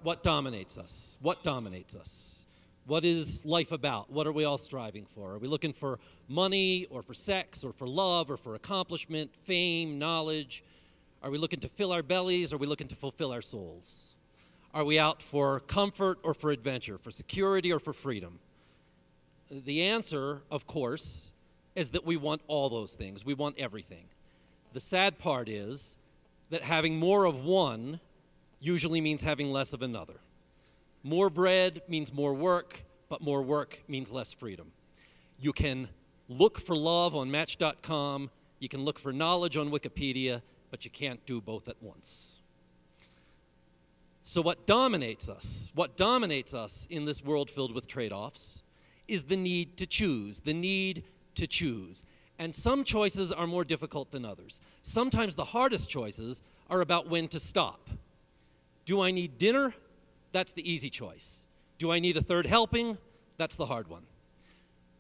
What dominates us? What dominates us? What is life about? What are we all striving for? Are we looking for money or for sex or for love or for accomplishment, fame, knowledge? Are we looking to fill our bellies or are we looking to fulfill our souls? Are we out for comfort or for adventure, for security or for freedom? The answer, of course, is that we want all those things. We want everything. The sad part is that having more of one usually means having less of another. More bread means more work, but more work means less freedom. You can look for love on Match.com, you can look for knowledge on Wikipedia, but you can't do both at once. So what dominates us in this world filled with trade-offs is the need to choose, And some choices are more difficult than others. Sometimes the hardest choices are about when to stop. Do I need dinner? That's the easy choice. Do I need a third helping? That's the hard one.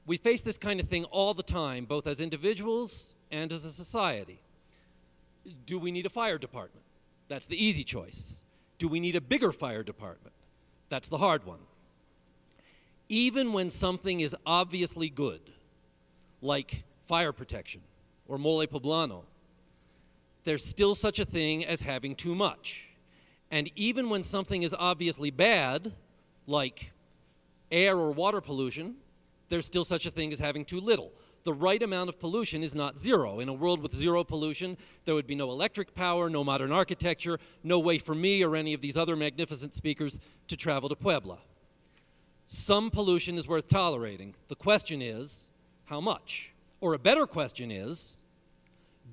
We face this kind of thing all the time, both as individuals and as a society. Do we need a fire department? That's the easy choice. Do we need a bigger fire department? That's the hard one. Even when something is obviously good, like fire protection or mole poblano, there's still such a thing as having too much. And even when something is obviously bad, like air or water pollution, there's still such a thing as having too little. The right amount of pollution is not zero. In a world with zero pollution, there would be no electric power, no modern architecture, no way for me or any of these other magnificent speakers to travel to Puebla. Some pollution is worth tolerating. The question is, how much? Or a better question is,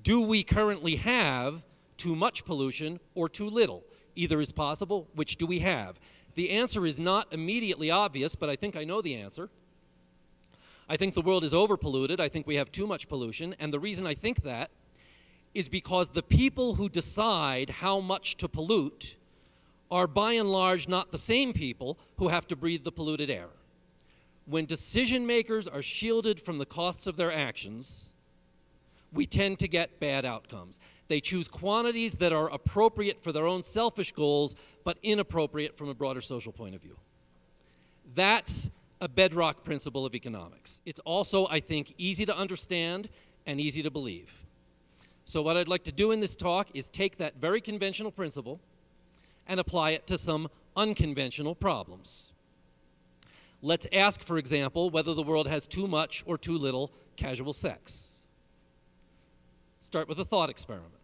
do we currently have too much pollution or too little? Either is possible. Which do we have? The answer is not immediately obvious, but I think I know the answer. I think the world is overpolluted. I think we have too much pollution. And the reason I think that is because the people who decide how much to pollute are by and large not the same people who have to breathe the polluted air. When decision makers are shielded from the costs of their actions, we tend to get bad outcomes. They choose quantities that are appropriate for their own selfish goals, but inappropriate from a broader social point of view. That's a bedrock principle of economics. It's also, I think, easy to understand and easy to believe. So what I'd like to do in this talk is take that very conventional principle and apply it to some unconventional problems. Let's ask, for example, whether the world has too much or too little casual sex. Start with a thought experiment.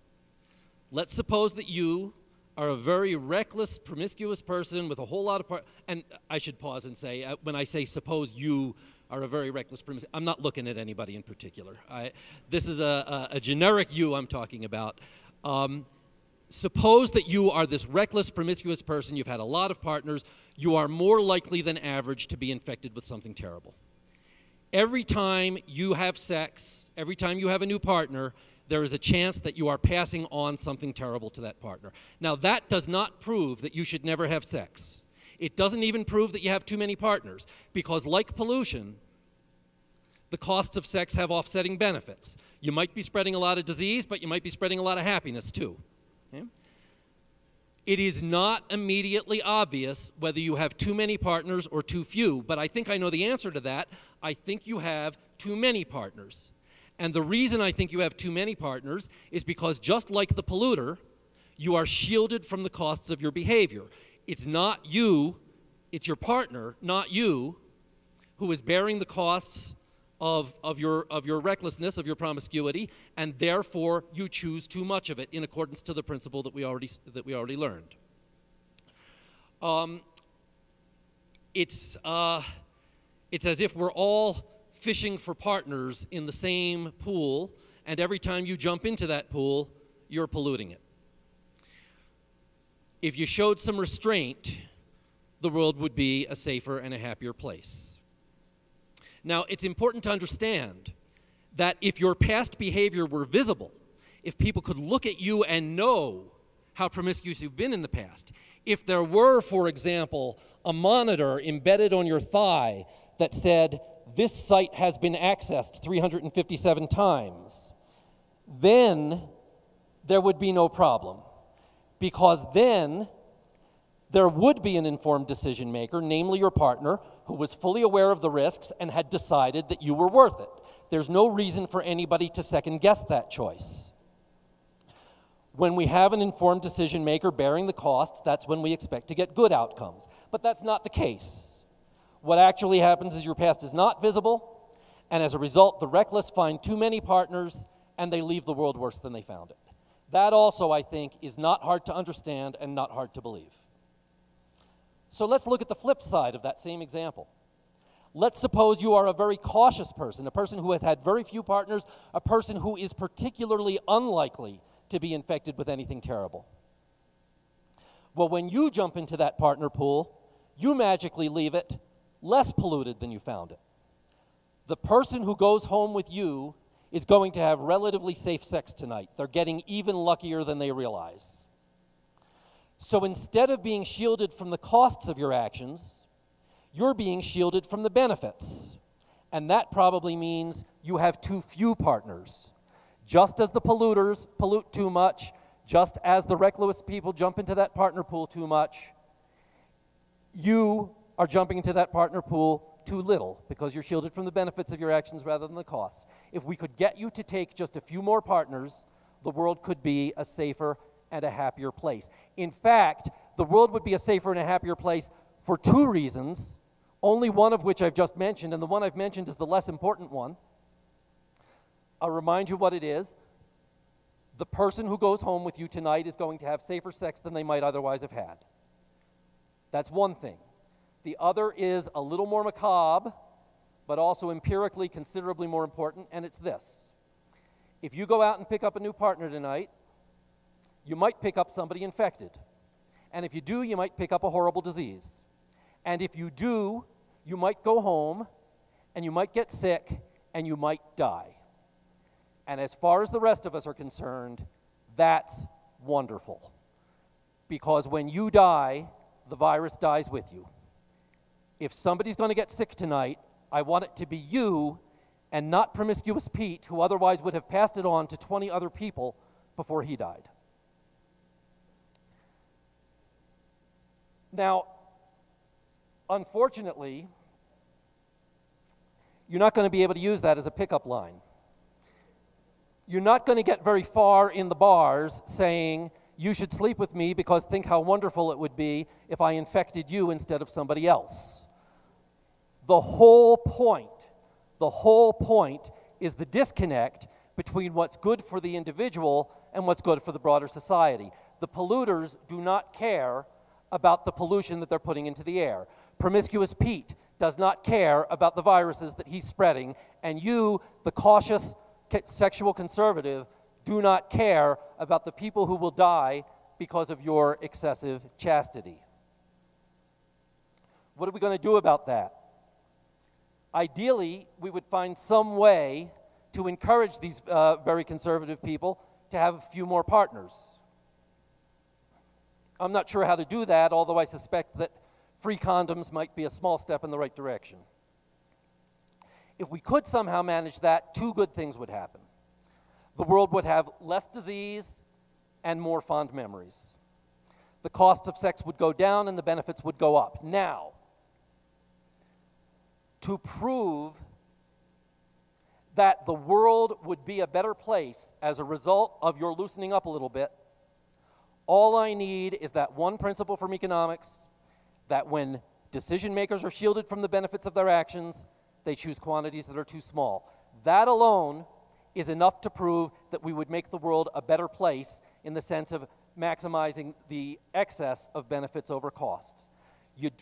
Let's suppose that you are a very reckless, promiscuous person with a whole lot of and I should pause and say, when I say suppose you are a very reckless, promiscuous, I'm not looking at anybody in particular. This is a generic you I'm talking about. Suppose that you are this reckless, promiscuous person, you've had a lot of partners, you are more likely than average to be infected with something terrible. Every time you have sex, every time you have a new partner, there is a chance that you are passing on something terrible to that partner. Now, that does not prove that you should never have sex. It doesn't even prove that you have too many partners, because like pollution, the costs of sex have offsetting benefits. You might be spreading a lot of disease, but you might be spreading a lot of happiness too. Okay? It is not immediately obvious whether you have too many partners or too few, but I think I know the answer to that. I think you have too many partners. And the reason I think you have too many partners is because just like the polluter, you are shielded from the costs of your behavior. It's not you, it's your partner, not you, who is bearing the costs of your recklessness, of your promiscuity, and therefore you choose too much of it in accordance to the principle that we already learned. It's as if we're all fishing for partners in the same pool, and every time you jump into that pool, you're polluting it. If you showed some restraint, the world would be a safer and a happier place. Now, it's important to understand that if your past behavior were visible, if people could look at you and know how promiscuous you've been in the past, if there were, for example, a monitor embedded on your thigh that said, "This site has been accessed 357 times, then there would be no problem. Because then there would be an informed decision maker, namely your partner, who was fully aware of the risks and had decided that you were worth it. There's no reason for anybody to second guess that choice. When we have an informed decision maker bearing the costs, that's when we expect to get good outcomes. But that's not the case. What actually happens is your past is not visible, and as a result, the reckless find too many partners and they leave the world worse than they found it. That also, I think, is not hard to understand and not hard to believe. So let's look at the flip side of that same example. Let's suppose you are a very cautious person, a person who has had very few partners, a person who is particularly unlikely to be infected with anything terrible. Well, when you jump into that partner pool, you magically leave it less polluted than you found it. The person who goes home with you is going to have relatively safe sex tonight. They're getting even luckier than they realize. So instead of being shielded from the costs of your actions, you're being shielded from the benefits. And that probably means you have too few partners. Just as the polluters pollute too much, just as the reckless people jump into that partner pool too much, you are jumping into that partner pool too little because you're shielded from the benefits of your actions rather than the costs. If we could get you to take just a few more partners, the world could be a safer and a happier place. In fact, the world would be a safer and a happier place for two reasons, only one of which I've just mentioned, and the one I've mentioned is the less important one. I'll remind you what it is. The person who goes home with you tonight is going to have safer sex than they might otherwise have had. That's one thing. The other is a little more macabre, but also empirically considerably more important, and it's this. If you go out and pick up a new partner tonight, you might pick up somebody infected. And if you do, you might pick up a horrible disease. And if you do, you might go home, and you might get sick, and you might die. And as far as the rest of us are concerned, that's wonderful. Because when you die, the virus dies with you. If somebody's going to get sick tonight, I want it to be you and not promiscuous Pete, who otherwise would have passed it on to 20 other people before he died. Now, unfortunately, you're not going to be able to use that as a pickup line. You're not going to get very far in the bars saying, you should sleep with me because think how wonderful it would be if I infected you instead of somebody else. The whole point is the disconnect between what's good for the individual and what's good for the broader society. The polluters do not care about the pollution that they're putting into the air. Promiscuous Pete does not care about the viruses that he's spreading, and you, the cautious sexual conservative, do not care about the people who will die because of your excessive chastity. What are we going to do about that? Ideally, we would find some way to encourage these very conservative people to have a few more partners. I'm not sure how to do that, although I suspect that free condoms might be a small step in the right direction. If we could somehow manage that, two good things would happen. The world would have less disease and more fond memories. The costs of sex would go down and the benefits would go up. Now, to prove that the world would be a better place as a result of your loosening up a little bit, all I need is that one principle from economics, that when decision makers are shielded from the benefits of their actions, they choose quantities that are too small. That alone is enough to prove that we would make the world a better place in the sense of maximizing the excess of benefits over costs.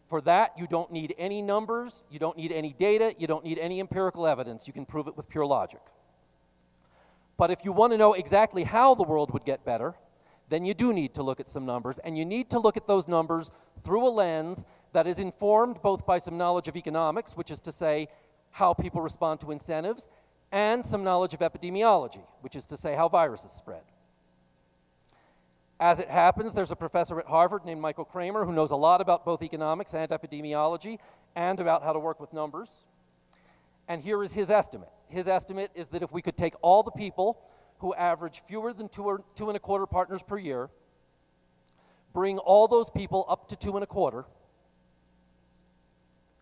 For that, you don't need any numbers, you don't need any data, you don't need any empirical evidence. You can prove it with pure logic. But if you want to know exactly how the world would get better, then you do need to look at some numbers, and you need to look at those numbers through a lens that is informed both by some knowledge of economics, which is to say how people respond to incentives, and some knowledge of epidemiology, which is to say how viruses spread. As it happens, there's a professor at Harvard named Michael Kramer who knows a lot about both economics and epidemiology and about how to work with numbers. And here is his estimate. His estimate is that if we could take all the people who average fewer than 2 1/4 partners per year, bring all those people up to 2 1/4,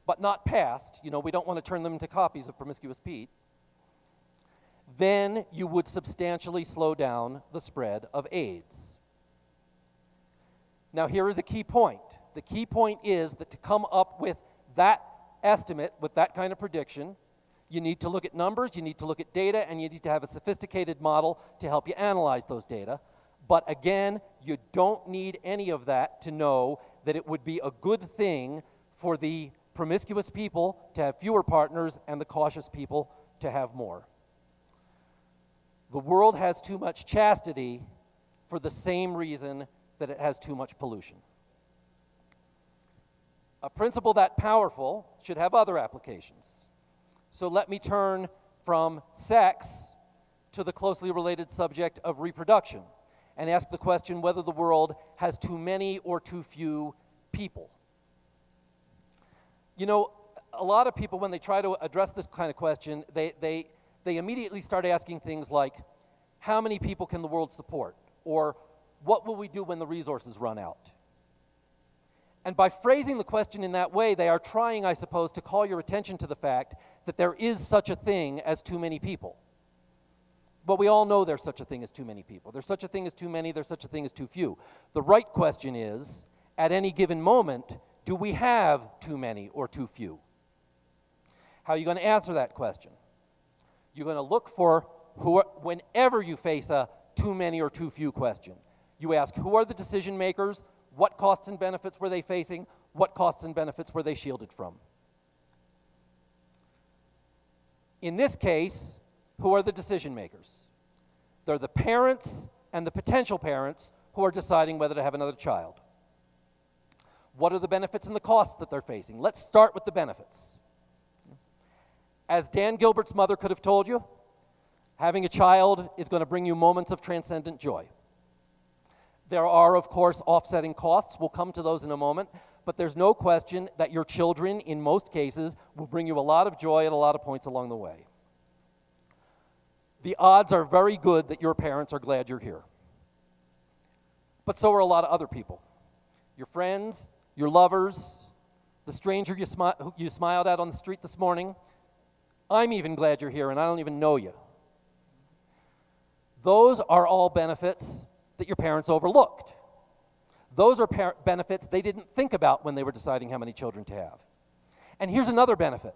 but not past, you know, we don't want to turn them into copies of Promiscuous Pete, then you would substantially slow down the spread of AIDS. Now here is a key point. The key point is that to come up with that estimate, with that kind of prediction, you need to look at numbers, you need to look at data, and you need to have a sophisticated model to help you analyze those data. But again, you don't need any of that to know that it would be a good thing for the promiscuous people to have fewer partners and the cautious people to have more. The world has too much chastity for the same reason that it has too much pollution. A principle that powerful should have other applications. So let me turn from sex to the closely related subject of reproduction and ask the question whether the world has too many or too few people. You know, a lot of people, when they try to address this kind of question, they immediately start asking things like, how many people can the world support? Or, what will we do when the resources run out? And by phrasing the question in that way, they are trying, I suppose, to call your attention to the fact that there is such a thing as too many people. But we all know there's such a thing as too many people. There's such a thing as too many, there's such a thing as too few. The right question is, at any given moment, do we have too many or too few? How are you going to answer that question? You're going to look for, whenever you face a too many or too few question, you ask, who are the decision makers? What costs and benefits were they facing? What costs and benefits were they shielded from? In this case, who are the decision makers? They're the parents and the potential parents who are deciding whether to have another child. What are the benefits and the costs that they're facing? Let's start with the benefits. As Dan Gilbert's mother could have told you, having a child is going to bring you moments of transcendent joy. There are, of course, offsetting costs. We'll come to those in a moment. But there's no question that your children, in most cases, will bring you a lot of joy at a lot of points along the way. The odds are very good that your parents are glad you're here. But so are a lot of other people. Your friends, your lovers, the stranger you smiled at on the street this morning. I'm even glad you're here, and I don't even know you. Those are all benefits that your parents overlooked. Those are benefits they didn't think about when they were deciding how many children to have. And here's another benefit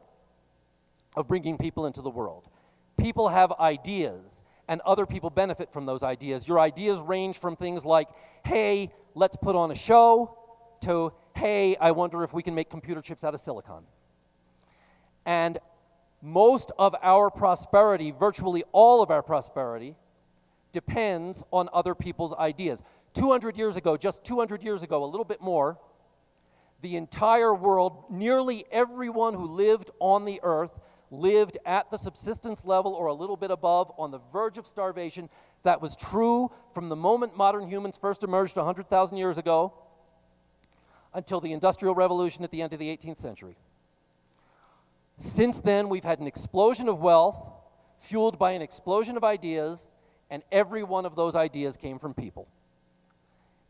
of bringing people into the world. People have ideas, and other people benefit from those ideas. Your ideas range from things like, hey, let's put on a show, to, hey, I wonder if we can make computer chips out of silicon. And most of our prosperity, virtually all of our prosperity, depends on other people's ideas. 200 years ago, just 200 years ago, a little bit more, the entire world, nearly everyone who lived on the earth, lived at the subsistence level or a little bit above, on the verge of starvation. That was true from the moment modern humans first emerged 100,000 years ago until the Industrial Revolution at the end of the 18th century. Since then, we've had an explosion of wealth fueled by an explosion of ideas, and every one of those ideas came from people.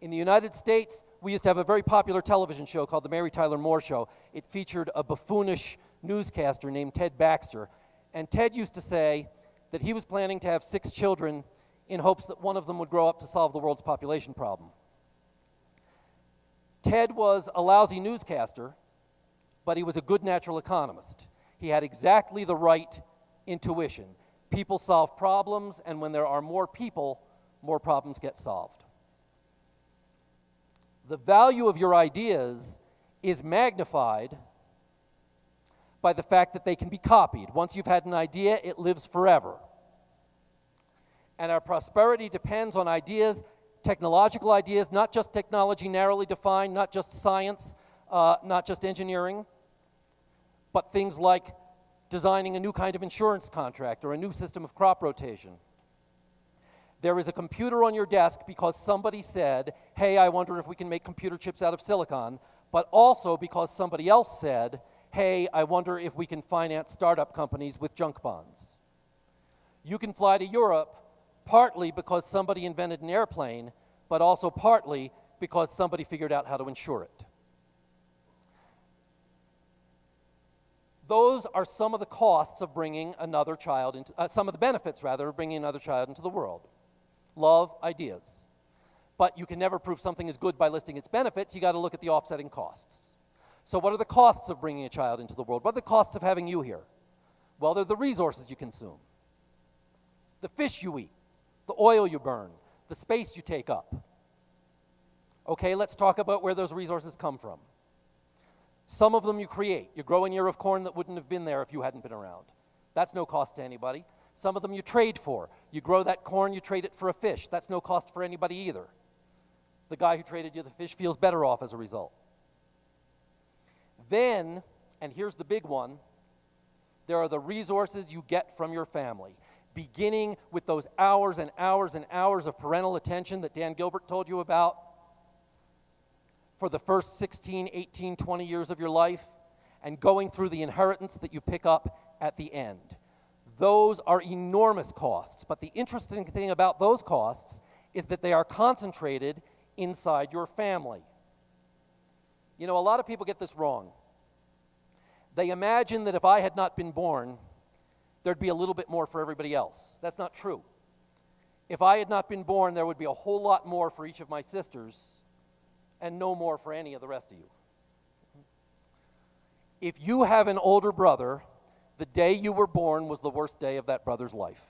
In the United States, we used to have a very popular television show called The Mary Tyler Moore Show. It featured a buffoonish newscaster named Ted Baxter. And Ted used to say that he was planning to have 6 children in hopes that one of them would grow up to solve the world's population problem. Ted was a lousy newscaster, but he was a good natural economist. He had exactly the right intuition. People solve problems, and when there are more people, more problems get solved. The value of your ideas is magnified by the fact that they can be copied. Once you've had an idea, it lives forever. And our prosperity depends on ideas, technological ideas, not just technology narrowly defined, not just science, not just engineering, but things like designing a new kind of insurance contract or a new system of crop rotation. There is a computer on your desk because somebody said, hey, I wonder if we can make computer chips out of silicon, but also because somebody else said, hey, I wonder if we can finance startup companies with junk bonds. You can fly to Europe partly because somebody invented an airplane, but also partly because somebody figured out how to insure it. Those are some of the costs of bringing another child into, some of the benefits, rather, of bringing another child into the world. Love, ideas. But you can never prove something is good by listing its benefits. You got to look at the offsetting costs. So what are the costs of bringing a child into the world? What are the costs of having you here? Well, they're the resources you consume, the fish you eat, the oil you burn, the space you take up. Okay, let's talk about where those resources come from. Some of them you create. You grow an ear of corn that wouldn't have been there if you hadn't been around. That's no cost to anybody. Some of them you trade for. You grow that corn, you trade it for a fish. That's no cost for anybody either. The guy who traded you the fish feels better off as a result. Then, and here's the big one, there are the resources you get from your family, beginning with those hours and hours and hours of parental attention that Dan Gilbert told you about for the first 16, 18, 20 years of your life, and going through the inheritance that you pick up at the end. Those are enormous costs, but the interesting thing about those costs is that they are concentrated inside your family. You know, a lot of people get this wrong. They imagine that if I had not been born, there'd be a little bit more for everybody else. That's not true. If I had not been born, there would be a whole lot more for each of my sisters and no more for any of the rest of you. If you have an older brother, the day you were born was the worst day of that brother's life.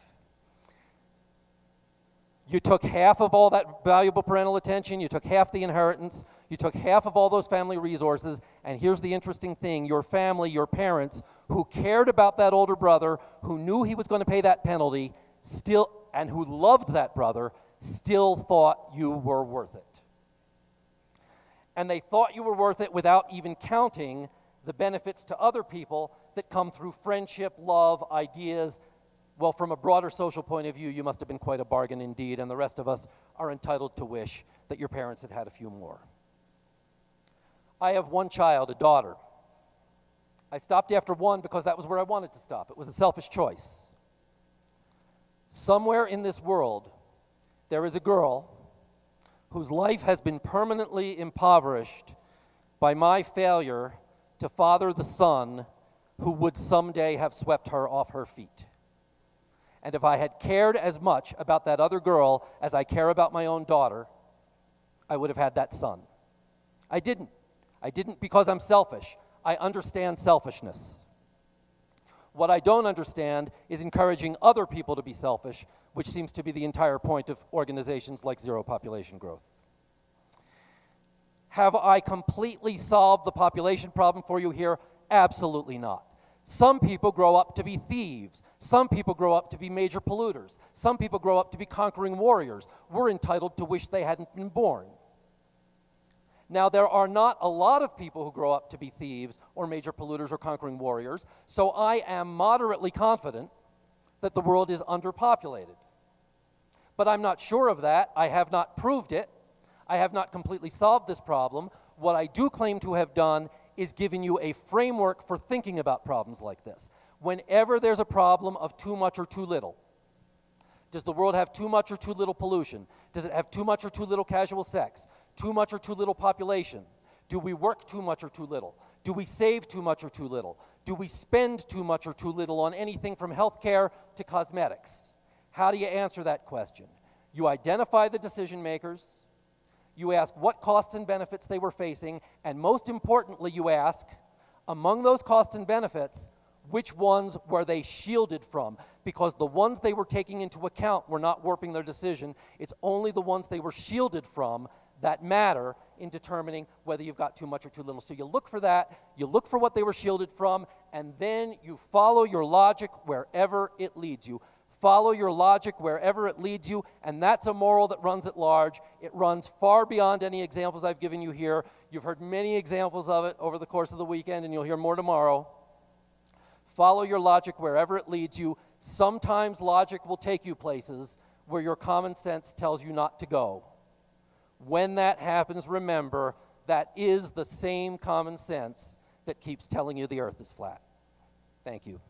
You took half of all that valuable parental attention, you took half the inheritance, you took half of all those family resources, and here's the interesting thing, your family, your parents, who cared about that older brother, who knew he was going to pay that penalty, still, and who loved that brother, still thought you were worth it. And they thought you were worth it without even counting the benefits to other people that come through friendship, love, ideas. Well, from a broader social point of view, you must have been quite a bargain indeed, and the rest of us are entitled to wish that your parents had had a few more. I have one child, a daughter. I stopped after one because that was where I wanted to stop. It was a selfish choice. Somewhere in this world, there is a girl whose life has been permanently impoverished by my failure to father the son who would someday have swept her off her feet. And if I had cared as much about that other girl as I care about my own daughter, I would have had that son. I didn't. I didn't because I'm selfish. I understand selfishness. What I don't understand is encouraging other people to be selfish, which seems to be the entire point of organizations like Zero Population Growth. Have I completely solved the population problem for you here? Absolutely not. Some people grow up to be thieves. Some people grow up to be major polluters. Some people grow up to be conquering warriors. We're entitled to wish they hadn't been born. Now, there are not a lot of people who grow up to be thieves or major polluters or conquering warriors, so I am moderately confident that the world is underpopulated. But I'm not sure of that. I have not proved it. I have not completely solved this problem. What I do claim to have done is given you a framework for thinking about problems like this. Whenever there's a problem of too much or too little, does the world have too much or too little pollution? Does it have too much or too little casual sex? Too much or too little population? Do we work too much or too little? Do we save too much or too little? Do we spend too much or too little on anything from healthcare to cosmetics? How do you answer that question? You identify the decision makers, you ask what costs and benefits they were facing, and most importantly, you ask, among those costs and benefits, which ones were they shielded from? Because the ones they were taking into account were not warping their decision. It's only the ones they were shielded from that matter in determining whether you've got too much or too little. So you look for that, you look for what they were shielded from, and then you follow your logic wherever it leads you. Follow your logic wherever it leads you, and that's a moral that runs at large. It runs far beyond any examples I've given you here. You've heard many examples of it over the course of the weekend, and you'll hear more tomorrow. Follow your logic wherever it leads you. Sometimes logic will take you places where your common sense tells you not to go. When that happens, remember, that is the same common sense that keeps telling you the earth is flat. Thank you.